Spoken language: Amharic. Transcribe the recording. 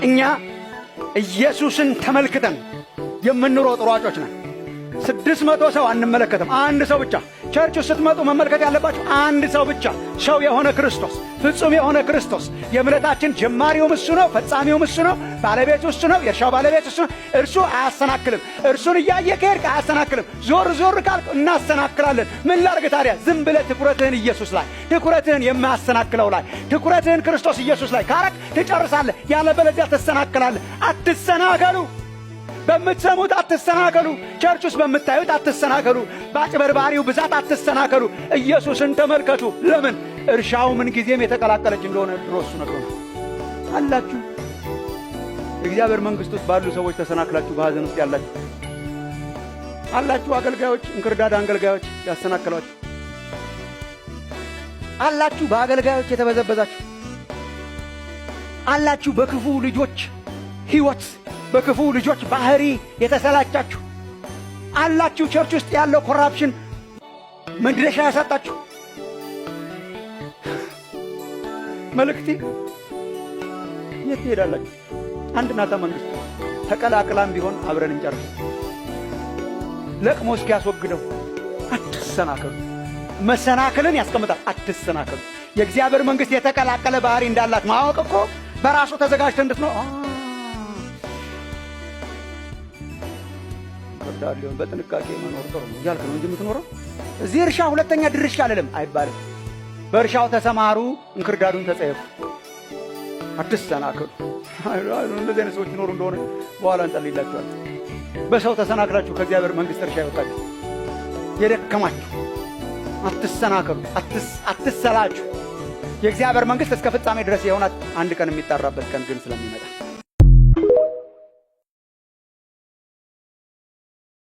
እኛ ኢየሱስን ተመልክተን የምንሮጥ ሯጮች ነን። 600 ሰው አንመለከትም፣ አንድ ሰው ብቻ። ቸርች ስትመጡ መመልከት ያለባችሁ አንድ ሰው ብቻ፣ ሰው የሆነ ክርስቶስ፣ ፍጹም የሆነ ክርስቶስ። የእምነታችን ጀማሪውም እሱ ነው፣ ፈጻሚውም እሱ ነው፣ ባለቤቱ እሱ ነው፣ የእርሻው ባለቤት እሱ ነው። እርሱ አያሰናክልም። እርሱን እያየ ከሄድክ አያሰናክልም። ዞር ዞር ካልክ እናሰናክላለን። ምን ላድርግ ታዲያ? ዝም ብለህ ትኩረትህን ኢየሱስ ላይ፣ ትኩረትህን የማያሰናክለው ላይ፣ ትኩረትህን ክርስቶስ ኢየሱስ ላይ ካረክ ትጨርሳለህ። ያለበለዚያ ትሰናክላለህ። አትሰናከሉ። በምትሰሙት አትሰናከሉ። ቸርች ውስጥ በምታዩት አትሰናከሉ። በአጭበርባሪው ብዛት አትሰናከሉ። ኢየሱስን ተመልከቱ። ለምን? እርሻው ምን ጊዜም የተቀላቀለች እንደሆነ ድሮ እሱ ነግሮናል። አላችሁ እግዚአብሔር መንግሥት ውስጥ ባሉ ሰዎች ተሰናክላችሁ በሐዘን ውስጥ ያላችሁ አላችሁ። አገልጋዮች፣ እንክርዳድ አገልጋዮች ያሰናከሏችሁ አላችሁ። በአገልጋዮች የተበዘበዛችሁ አላችሁ። በክፉ ልጆች ሕይወት፣ በክፉ ልጆች ባህሪ የተሰላቻችሁ አላችሁ። ቸርች ውስጥ ያለው ኮራፕሽን መድረሻ ያሳጣችሁ። መልእክቴ የት ትሄዳላችሁ? አንድ ናታ መንግሥት ተቀላቅላም ቢሆን አብረን እንጨርስ። ለቅሞ እስኪያስወግደው አትሰናከሉ። መሰናከልን ያስቀምጣል። አትሰናከሉ። የእግዚአብሔር መንግሥት የተቀላቀለ ባህሪ እንዳላት ማወቅ እኮ በራሱ ተዘጋጅተ እንድትኖር ዳሊዮን በጥንቃቄ መኖር ጥሩ ነው እያልክ ነው እንጂ የምትኖረው እዚህ እርሻ ሁለተኛ ድርሻ አልልም አይባልም። በእርሻው ተሰማሩ፣ እንክርዳዱን ተጸየፉ። አትሰናከሉ። እንደዚህ አይነት ሰዎች ይኖሩ እንደሆነ በኋላ እንጸልይላችኋል። በሰው ተሰናክላችሁ ከእግዚአብሔር መንግሥት እርሻ ይወጣችሁ የደከማችሁ አትሰናከሉ። አትሰላችሁ። የእግዚአብሔር መንግሥት እስከ ፍጻሜ ድረስ የሆናት አንድ ቀን የሚጠራበት ቀን ግን ስለሚመጣ